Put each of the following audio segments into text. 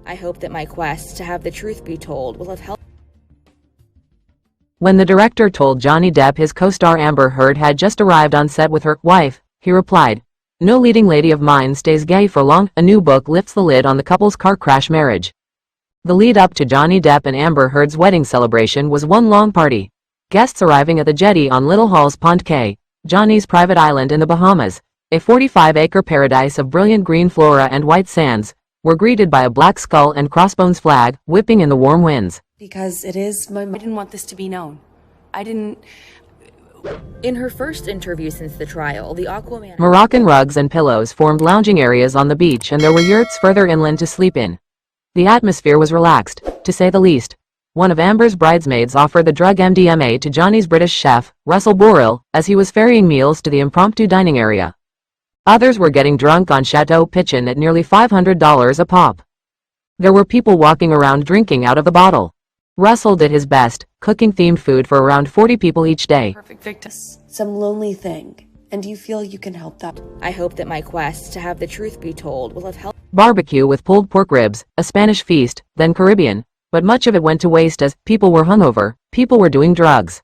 I hope that my quest to have the truth be told will have helped. When the director told Johnny Depp his co-star Amber Heard had just arrived on set with her wife, he replied, "No leading lady of mine stays gay for long." A new book lifts the lid on the couple's car crash marriage. The lead up to Johnny Depp and Amber Heard's wedding celebration was one long party. Guests arriving at the jetty on Little Halls Pond Cay, Johnny's private island in the Bahamas, a 45-acre paradise of brilliant green flora and white sands, were greeted by a black skull and crossbones flag whipping in the warm winds. Because it is my... I didn't want this to be known. I didn't... In her first interview since the trial, the Aquaman... Moroccan rugs and pillows formed lounging areas on the beach, and there were yurts further inland to sleep in. The atmosphere was relaxed, to say the least. One of Amber's bridesmaids offered the drug MDMA to Johnny's British chef, Russell Boreal, as he was ferrying meals to the impromptu dining area. Others were getting drunk on Chateau Pichin at nearly $500 a pop. There were people walking around drinking out of the bottle. Russell did his best, cooking themed food for around 40 people each day. Perfect victim. Some lonely thing, and you feel you can help that. I hope that my quest to have the truth be told will have helped. Barbecue with pulled pork ribs, a Spanish feast, then Caribbean, but much of it went to waste as people were hungover, people were doing drugs.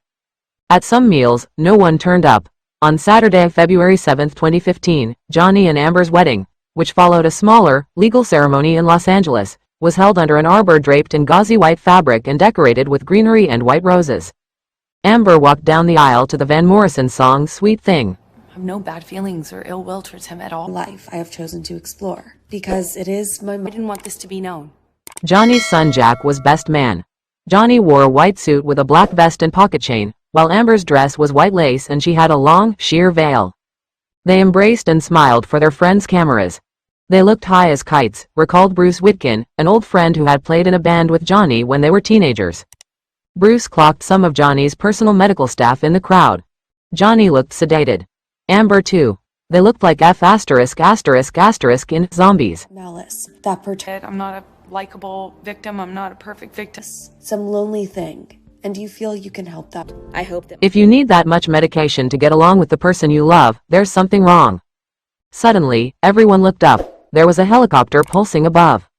At some meals, no one turned up. On Saturday, February 7, 2015, Johnny and Amber's wedding, which followed a smaller, legal ceremony in Los Angeles, was held under an arbor draped in gauzy white fabric and decorated with greenery and white roses. Amber walked down the aisle to the Van Morrison song Sweet Thing. I have no bad feelings or ill will towards him at all. Life I have chosen to explore. Because it is my... I didn't want this to be known. Johnny's son Jack was best man. Johnny wore a white suit with a black vest and pocket chain, while Amber's dress was white lace and she had a long, sheer veil. They embraced and smiled for their friends' cameras. They looked high as kites, recalled Bruce Witkin, an old friend who had played in a band with Johnny when they were teenagers. Bruce clocked some of Johnny's personal medical staff in the crowd. Johnny looked sedated. Amber too. They looked like F*** in Zombies. Malice. That I'm not a likable victim. I'm not a perfect victim. Some lonely thing, and you feel you can help that. I hope that... If you need that much medication to get along with the person you love, there's something wrong. Suddenly, everyone looked up. There was a helicopter pulsing above.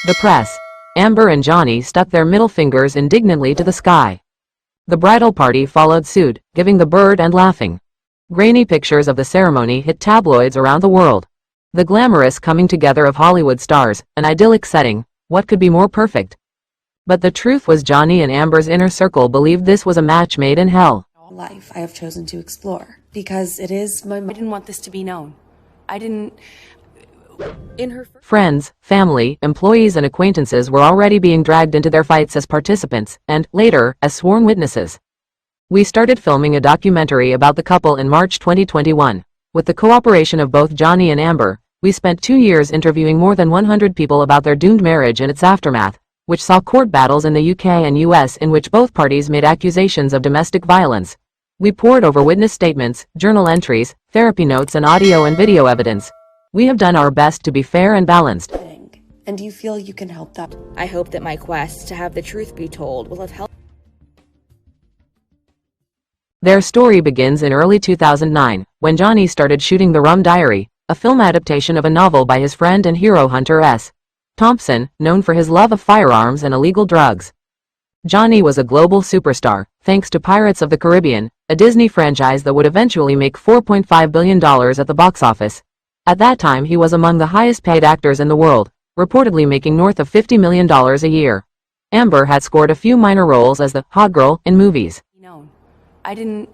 The press. Amber and Johnny stuck their middle fingers indignantly to the sky. The bridal party followed suit, giving the bird and laughing. Grainy pictures of the ceremony hit tabloids around the world. The glamorous coming together of Hollywood stars, an idyllic setting, what could be more perfect? But the truth was Johnny and Amber's inner circle believed this was a match made in hell. Life I have chosen to explore. Because it is my... I didn't want this to be known. I didn't... In her Friends, family, employees and acquaintances were already being dragged into their fights as participants, and, later, as sworn witnesses. We started filming a documentary about the couple in March 2021. With the cooperation of both Johnny and Amber, we spent 2 years interviewing more than 100 people about their doomed marriage and its aftermath, which saw court battles in the UK and US in which both parties made accusations of domestic violence. We pored over witness statements, journal entries, therapy notes and audio and video evidence. We have done our best to be fair and balanced. And you feel you can help that. I hope that my quest to have the truth be told will have helped. Their story begins in early 2009, when Johnny started shooting The Rum Diary, a film adaptation of a novel by his friend and hero Hunter S. Thompson, known for his love of firearms and illegal drugs. Johnny was a global superstar, thanks to Pirates of the Caribbean, a Disney franchise that would eventually make $4.5 billion at the box office. At that time he was among the highest paid actors in the world, reportedly making north of $50 million a year. Amber had scored a few minor roles as the hot girl in movies. I didn't...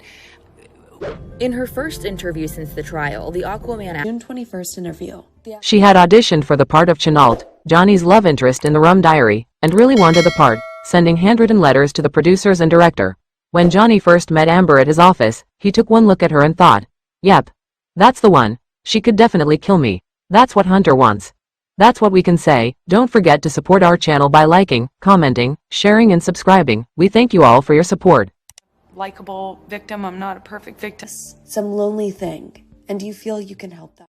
In her first interview since the trial, the Aquaman... June 21st interview. She had auditioned for the part of Chenault, Johnny's love interest in The Rum Diary, and really wanted the part, sending handwritten letters to the producers and director. When Johnny first met Amber at his office, he took one look at her and thought, "Yep. That's the one. She could definitely kill me. That's what Hunter wants." That's what we can say. Don't forget to support our channel by liking, commenting, sharing and subscribing. We thank you all for your support. Likable victim. I'm not a perfect victim. Some lonely thing, and you feel you can help that.